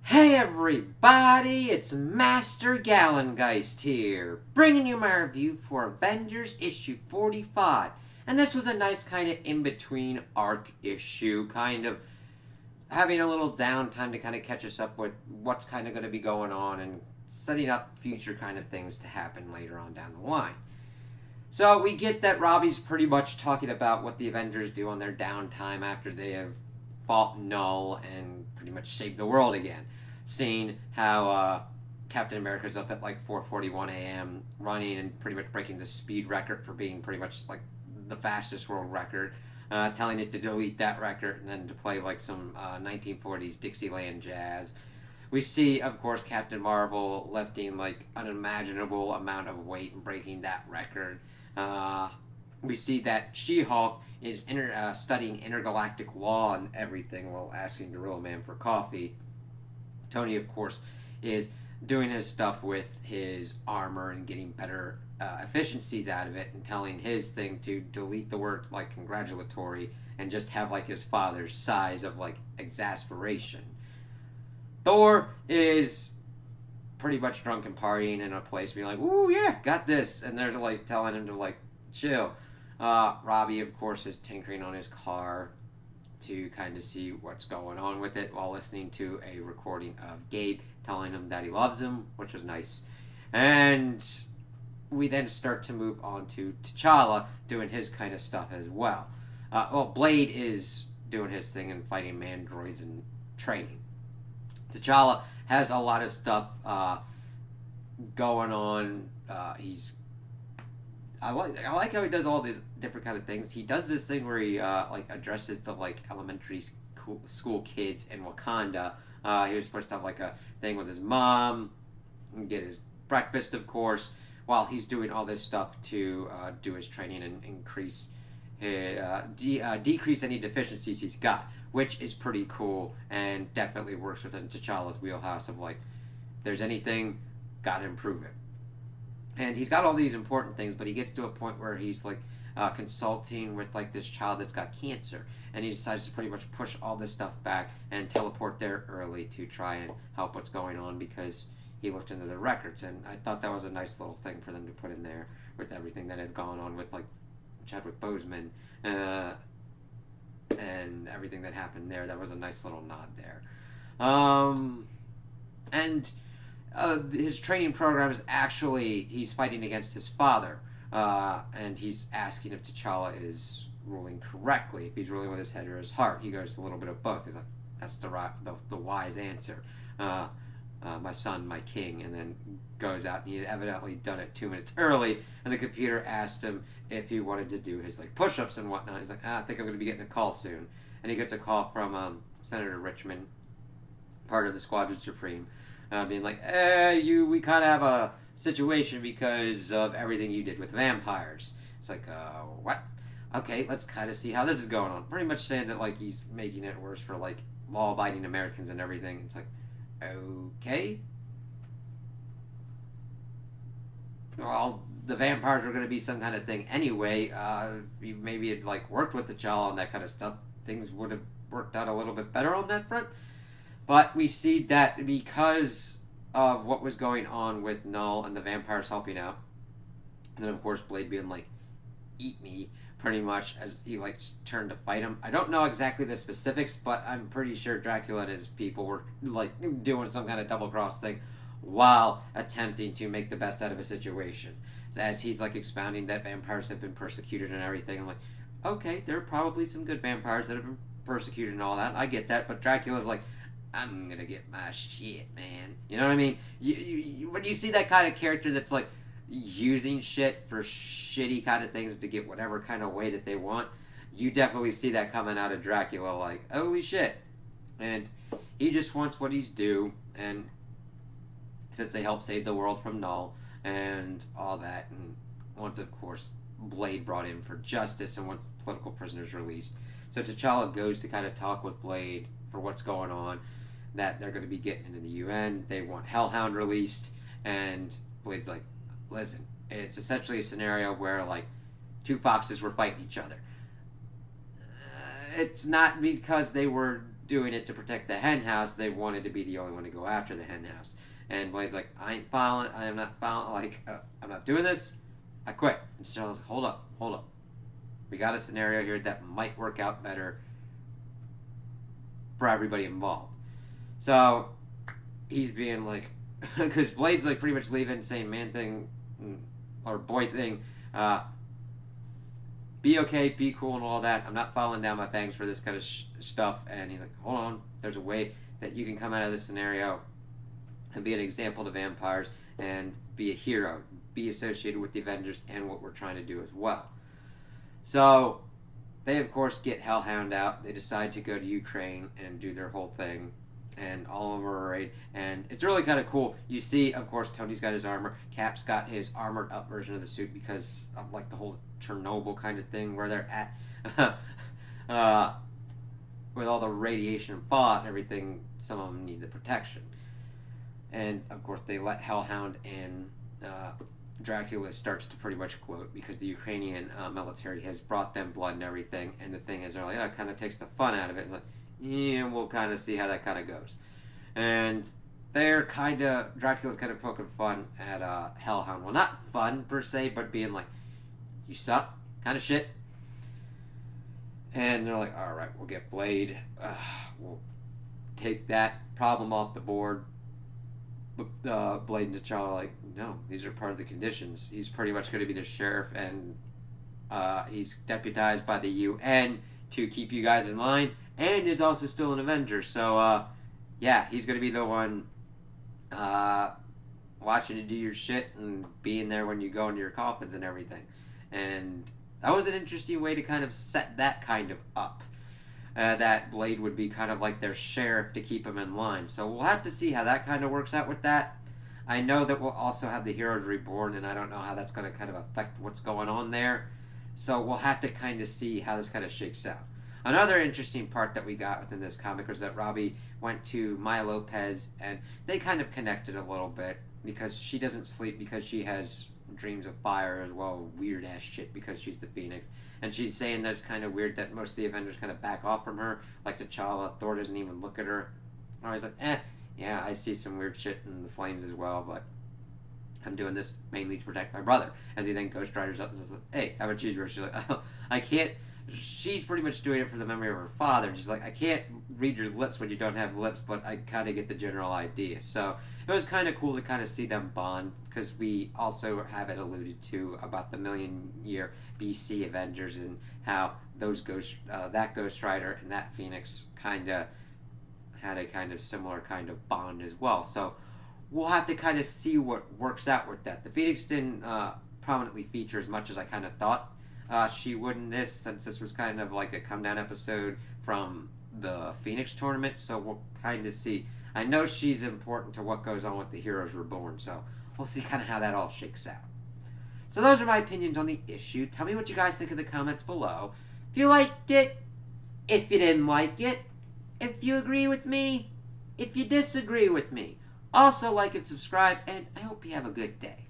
Hey everybody, it's Master Gallengeist here, bringing you my review for Avengers issue 45. And this was a nice kind of in-between arc issue, kind of having a little downtime to kind of catch us up with what's kind of going to be going on and setting up future kind of things to happen later on down the line. So we get that Robbie's pretty much talking about what the Avengers do on their downtime after they have fought Null and pretty much saved the world again. Seeing how Captain America's up at like 4:41 a.m. running and pretty much breaking the speed record for being pretty much like the fastest world record, telling it to delete that record and then to play like some 1940s Dixieland jazz. We see, of course, Captain Marvel lifting like an unimaginable amount of weight and breaking that record. Uh, we see that She-Hulk is studying intergalactic law and everything while asking Gorilla Man for coffee. Tony, of course, is doing his stuff with his armor and getting better efficiencies out of it and telling his thing to delete the word like congratulatory and just have like his father's size of like exasperation. Thor is pretty much drunk and partying in a place being like, ooh yeah, got this, and they're like telling him to like chill. Robbie, of course, is tinkering on his car to kind of see what's going on with it while listening to a recording of Gabe telling him that he loves him, which was nice. And we then start to move on to T'Challa doing his kind of stuff as well. Blade is doing his thing and fighting mandroids and training. T'Challa has a lot of stuff going on. I like how he does all these different kind of things. He does this thing where he like addresses the like elementary school kids in Wakanda. He was supposed to have like a thing with his mom, and get his breakfast, of course, while he's doing all this stuff to do his training and increase decrease any deficiencies he's got, which is pretty cool and definitely works within T'Challa's wheelhouse of like, if there's anything, gotta improve it. And he's got all these important things, but he gets to a point where he's like consulting with like this child that's got cancer, and he decides to pretty much push all this stuff back and teleport there early to try and help what's going on because he looked into the records, and I thought that was a nice little thing for them to put in there with everything that had gone on with like Chadwick Boseman and everything that happened there. That was a nice little nod there. And his training program is actually he's fighting against his father, and he's asking if T'Challa is ruling correctly, if he's ruling with his head or his heart. He goes a little bit of both. He's like, that's the wise answer. My son, my king, and then goes out and he had evidently done it 2 minutes early, and the computer asked him if he wanted to do his like push-ups and whatnot. He's like, I think I'm going to be getting a call soon, and he gets a call from Senator Richmond, part of the Squadron Supreme, being like, we kind of have a situation because of everything you did with vampires. It's like, what? Okay, let's kind of see how this is going on. Pretty much saying that like he's making it worse for like law-abiding Americans and everything. It's like, okay. Well, the vampires were going to be some kind of thing anyway. Maybe it like worked with the T'Challa and that kind of stuff. Things would have worked out a little bit better on that front. But we see that because of what was going on with Null and the vampires helping out, and then of course Blade being like, eat me, pretty much, as he like turned to fight him. I don't know exactly the specifics, but I'm pretty sure Dracula and his people were like doing some kind of double cross thing while attempting to make the best out of a situation. As he's like expounding that vampires have been persecuted and everything, I'm like, okay, there are probably some good vampires that have been persecuted and all that. I get that, but Dracula's like, I'm gonna get my shit, man. You know what I mean? When you see that kind of character that's like using shit for shitty kind of things to get whatever kind of way that they want, you definitely see that coming out of Dracula, like, holy shit. And he just wants what he's due, and since they helped save the world from Null and all that, and once, of course, Blade brought in for justice and once political prisoners released. So T'Challa goes to kind of talk with Blade for what's going on, that they're going to be getting into the UN. They want Hellhound released, and Blade's like, listen, it's essentially a scenario where like two foxes were fighting each other. It's not because they were doing it to protect the hen house, they wanted to be the only one to go after the hen house. And Blade's like, I ain't following. I am not following. I'm not doing this. I quit. And T'Challa's like, hold up. We got a scenario here that might work out better for everybody involved. So he's being like, because Blade's like pretty much leaving, saying man thing or boy thing. Be okay, be cool, and all that. I'm not falling down my fangs for this kind of stuff. And he's like, hold on, there's a way that you can come out of this scenario and be an example to vampires and be a hero, be associated with the Avengers and what we're trying to do as well. So they, of course, get Hellhound out. They decide to go to Ukraine and do their whole thing. And all of them are arrayed. And it's really kind of cool. You see, of course, Tony's got his armor. Cap's got his armored up version of the suit because of like the whole Chernobyl kind of thing where they're at. With all the radiation and fallout and everything, some of them need the protection. And, of course, they let Hellhound in. Dracula starts to pretty much gloat because the Ukrainian military has brought them blood and everything. And the thing is, they're like, oh, it kind of takes the fun out of it. It's like, yeah, we'll kind of see how that kind of goes. And Dracula's kind of poking fun at Hellhound. Well, not fun per se, but being like, you suck, kind of shit. And they're like, all right, we'll get Blade. We'll take that problem off the board. But Blade and T'Challa are like, no, these are part of the conditions. He's pretty much going to be the sheriff, and he's deputized by the UN to keep you guys in line, and is also still an Avenger. So, yeah, he's going to be the one watching you do your shit and being there when you go into your coffins and everything. And that was an interesting way to kind of set that kind of up. That Blade would be kind of like their sheriff to keep him in line. So we'll have to see how that kind of works out with that. I know that we'll also have the Heroes Reborn, and I don't know how that's going to kind of affect what's going on there. So we'll have to kind of see how this kind of shakes out. Another interesting part that we got within this comic was that Robbie went to Maya Lopez, and they kind of connected a little bit because she doesn't sleep because she has dreams of fire as well, weird ass shit because she's the Phoenix. And she's saying that it's kind of weird that most of the Avengers kind of back off from her, like T'Challa. Thor doesn't even look at her. I was like, yeah, I see some weird shit in the flames as well, but I'm doing this mainly to protect my brother. As he then Ghost Riders up and says, hey, how about you? She's like, oh, I can't. She's pretty much doing it for the memory of her father. And she's like, I can't read your lips when you don't have lips, but I kind of get the general idea. So it was kind of cool to kind of see them bond, because we also have it alluded to about the million-year BC Avengers and how those that Ghost Rider and that Phoenix kind of had a kind of similar kind of bond as well. So we'll have to kind of see what works out with that. The Phoenix didn't prominently feature as much as I kind of thought she would in this, since this was kind of like a come-down episode from the Phoenix tournament, so we'll kind of see. I know she's important to what goes on with the Heroes Reborn, so we'll see kind of how that all shakes out. So those are my opinions on the issue. Tell me what you guys think in the comments below. If you liked it, if you didn't like it, if you agree with me, if you disagree with me. Also like and subscribe, and I hope you have a good day.